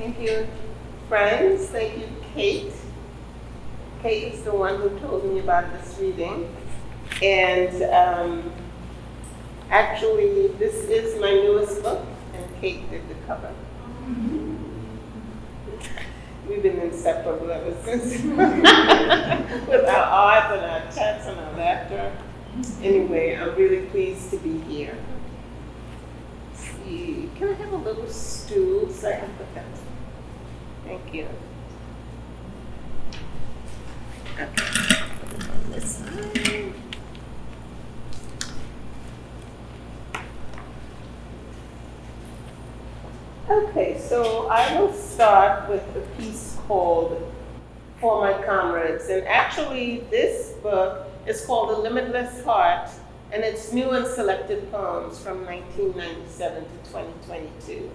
Thank you, friends. Thank you, Kate. Kate is the one who told me about this reading. And actually, this is my newest book, and Kate did the cover. We've been inseparable ever since with our art and our chats and our laughter. Anyway, I'm really pleased to be here. Let's see, can I have a little stool so I can put that? Thank you. Okay, put it on this side. Okay, so I will start with a piece called For My Comrades. And actually, this book is called The Limitless Heart, and it's new and selected poems from 1997 to 2022.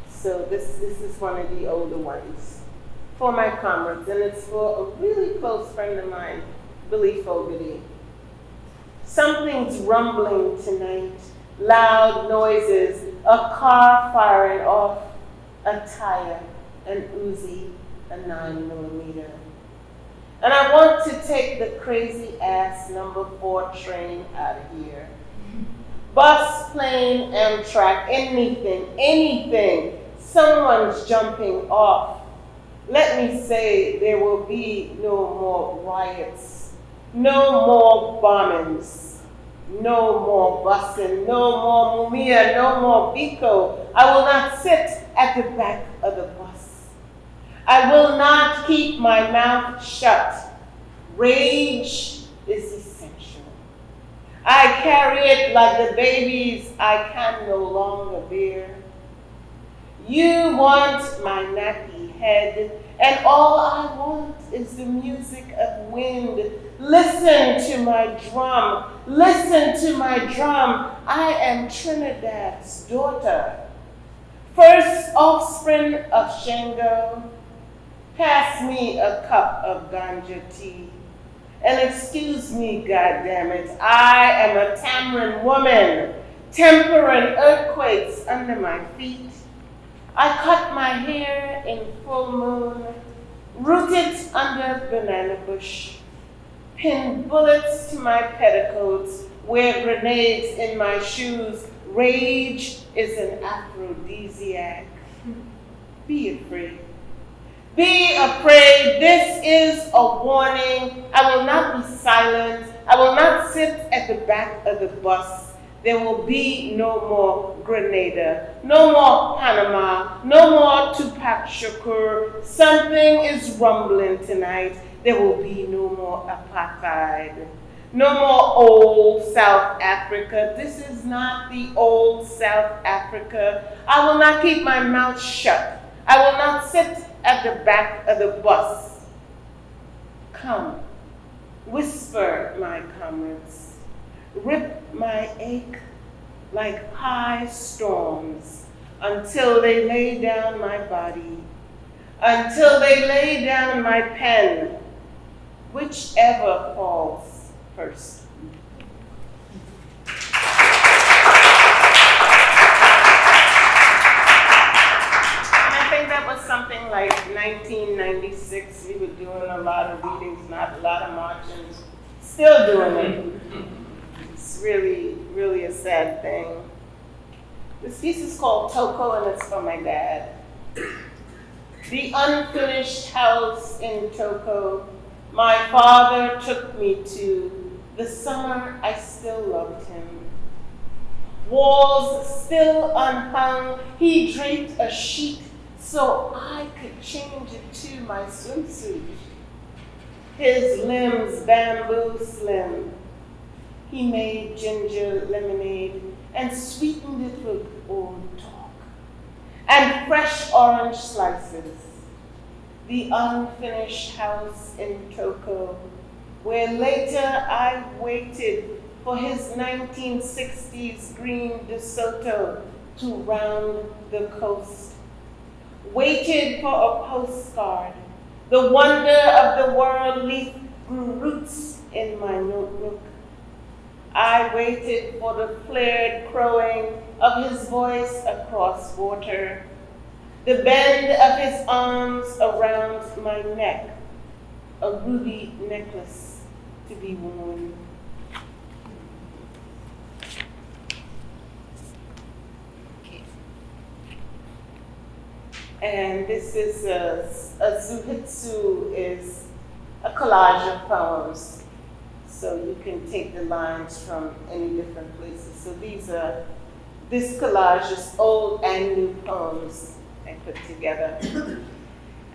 So this is one of the older ones. For My Comrades, and it's for a really close friend of mine, Billy Fogarty. Something's rumbling tonight. Loud noises, a car firing off, a tire, an Uzi, a 9mm. And I want to take the crazy ass number 4 train out of here. Bus, plane, Amtrak, anything. Someone's jumping off. Let me say there will be no more riots, no more bombings. No more busing, no more Mumia, no more Biko. I will not sit at the back of the bus. I will not keep my mouth shut. Rage is essential. I carry it like the babies I can no longer bear. You want my nappy head, and all I want is the music of wind. Listen to my drum. Listen to my drum. I am Trinidad's daughter. First offspring of Shango. Pass me a cup of ganja tea. And excuse me, goddammit, I am a Tamarind woman, tempering earthquakes under my feet. I cut my hair in full moon, rooted under banana bush, pin bullets to my petticoats, wear grenades in my shoes. Rage is an aphrodisiac. Be afraid. Be afraid. This is a warning. I will not be silent. I will not sit at the back of the bus. There will be no more Grenada, no more Panama, no more Tupac Shakur. Something is rumbling tonight. There will be no more apartheid, no more old South Africa. This is not the old South Africa. I will not keep my mouth shut. I will not sit at the back of the bus. Come, whisper, my comrades. Rip my ache like high storms until they lay down my body, until they lay down my pen, whichever falls first. And I think that was something like 1996. We were doing a lot of readings, not a lot of marchings, still doing it. It's really, really a sad thing. This piece is called Toko, and it's for my dad. The unfinished house in Toko my father took me to, the summer I still loved him. Walls still unhung, he draped a sheet so I could change it to my swimsuit. His limbs bamboo slim. He made ginger lemonade and sweetened it with old Dawg and fresh orange slices. The unfinished house in Toko, where later I waited for his 1960s green DeSoto to round the coast. Waited for a postcard. The wonder of the world leaf grew roots in my notebook. I waited for the flared crowing of his voice across water. the bend of his arms around my neck, a ruby necklace to be worn. And this is a zuhitsu is a collage of poems. So you can take the lines from any different places. So this collage is old and new poems I put together.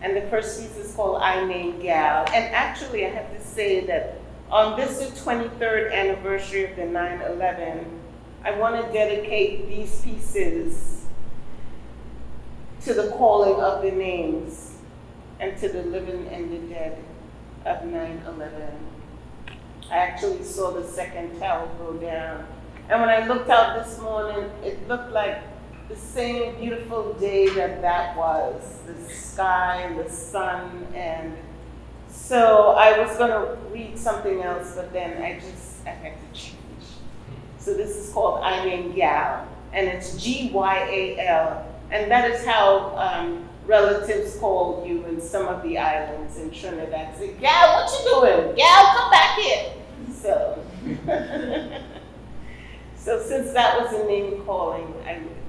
And the first piece is called I Name Gal. And actually I have to say that on this, the 23rd anniversary of the 9/11, I want to dedicate these pieces to the calling of the names and to the living and the dead of 9/11. I actually saw the second tower go down. And when I looked out this morning, it looked like the same beautiful day that was, the sky and the sun. And so I was gonna read something else, but then I had to change. So this is called I Name Gal, and it's Gyal. And that is how relatives call you in some of the islands in Trinidad. Say, Gal, what you doing? Gal, come back here. So, so since that was a name calling,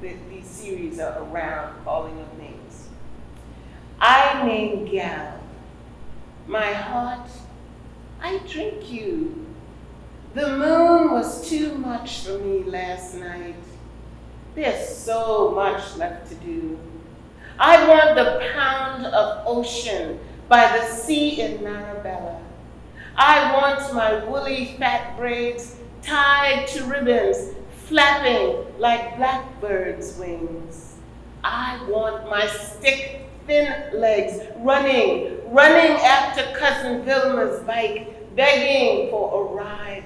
these series are around calling of names. I name Gal. My heart, I drink you. The moon was too much for me last night. There's so much left to do. I want the pound of ocean by the sea in Marabella. I want my woolly fat braids tied to ribbons, flapping like blackbirds' wings. I want my stick-thin legs running after Cousin Vilma's bike, begging for a ride.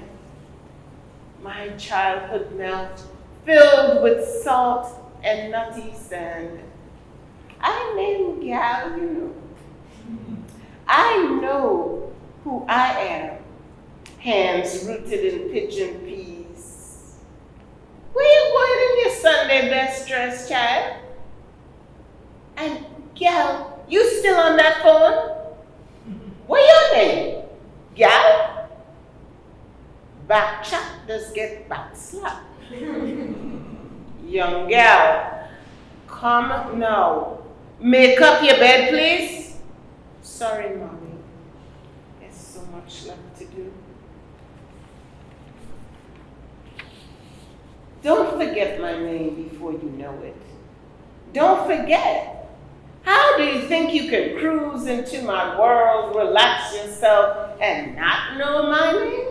My childhood mouth filled with salt and nutty sand. I name Gal, you know. I know who I am, hands rooted in pigeon peas. Where you going in your Sunday best dress, child? And Gal, you still on that phone? What your name? Gal? Back chat does get back slap. Young gal, come now. Make up your bed, please. Sorry, Mommy. There's so much left to do. Don't forget my name before you know it. Don't forget. How do you think you can cruise into my world, relax yourself, and not know my name?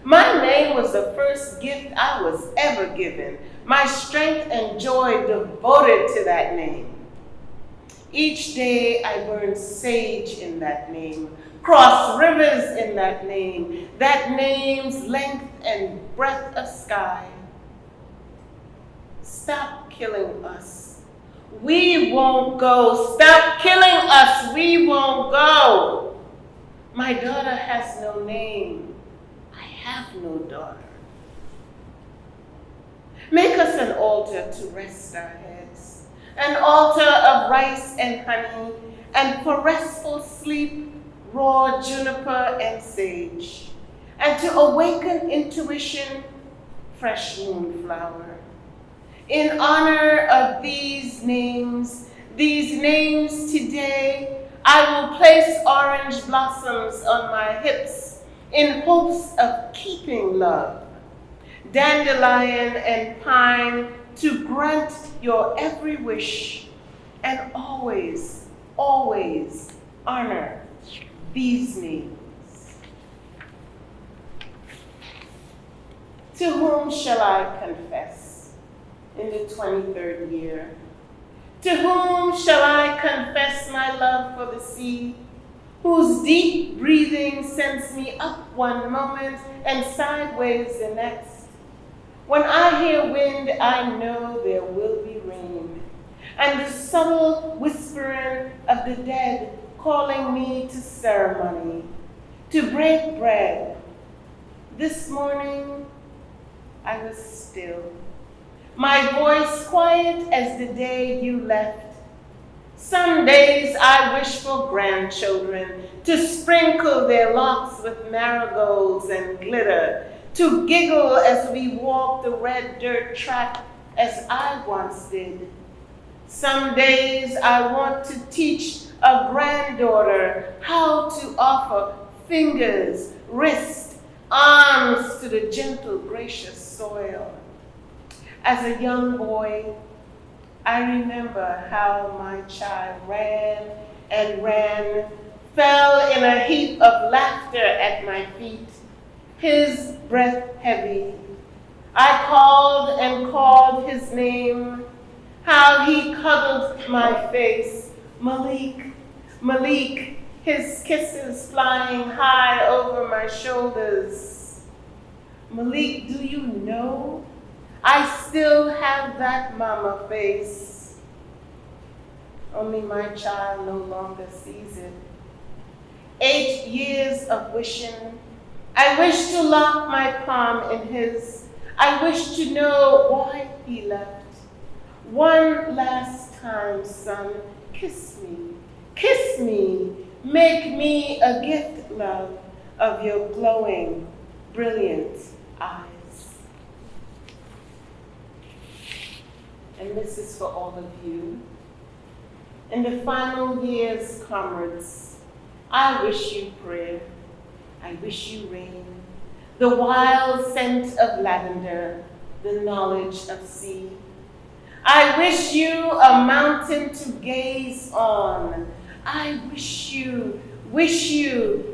My name was the first gift I was ever given. My strength and joy devoted to that name. Each day I burn sage in that name, cross rivers in that name's length and breadth of sky. Stop killing us. We won't go. Stop killing us. We won't go. My daughter has no name. I have no daughter. Make us an altar to rest our heads, an altar of rice and honey, and for restful sleep, raw juniper and sage, and to awaken intuition, fresh moonflower. In honor of these names today, I will place orange blossoms on my hips in hopes of keeping love, dandelion and pine to grant your every wish, and always, always honor these names. To whom shall I confess in the 23rd year? To whom shall I confess my love for the sea, whose deep breathing sends me up one moment and sideways the next? When I hear wind, I know there will be rain, and the subtle whispering of the dead calling me to ceremony, to break bread. This morning, I was still, my voice quiet as the day you left, Some days I wish for grandchildren to sprinkle their locks with marigolds and glitter, to giggle as we walk the red dirt track as I once did. Some days I want to teach a granddaughter how to offer fingers, wrists, arms to the gentle, gracious soil. As a young boy, I remember how my child ran and ran, fell in a heap of laughter at my feet, his breath heavy. I called and called his name, how he cuddled my face, Malik, Malik, his kisses flying high over my shoulders. Malik, do you know? I still have that mama face. Only my child no longer sees it. 8 years of wishing. I wish to lock my palm in his. I wish to know why he left. One last time, son, kiss me. Kiss me. Make me a gift, love, of your glowing, brilliant eyes. And this is for all of you. In the final years, comrades, I wish you prayer. I wish you rain. The wild scent of lavender, the knowledge of sea. I wish you a mountain to gaze on. I wish you,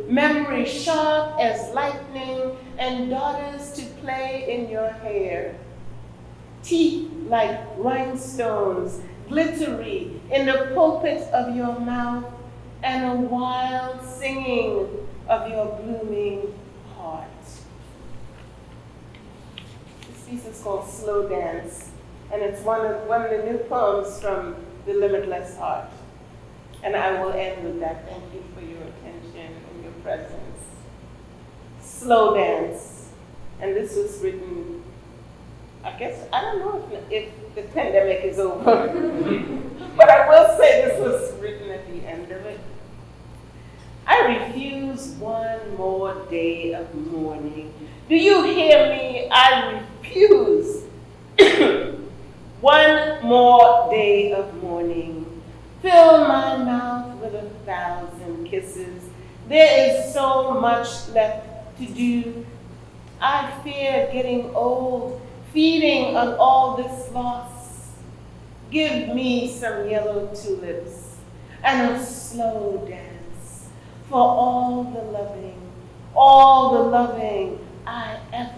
memory sharp as lightning and daughters to play in your hair. Teeth like rhinestones, glittery in the pulpit of your mouth, and a wild singing of your blooming heart. This piece is called Slow Dance, and it's one of the new poems from the Limitless Heart. And I will end with that. Thank you for your attention and your presence. Slow Dance. And this was written, I guess, I don't know if the pandemic is over, but I will say this was written at the end of it. I refuse one more day of mourning. Do you hear me? I refuse one more day of mourning. Fill my mouth with 1,000 kisses. There is so much left to do. I fear getting old, feeding on all this loss. Give me some yellow tulips and a slow dance for all the loving I ever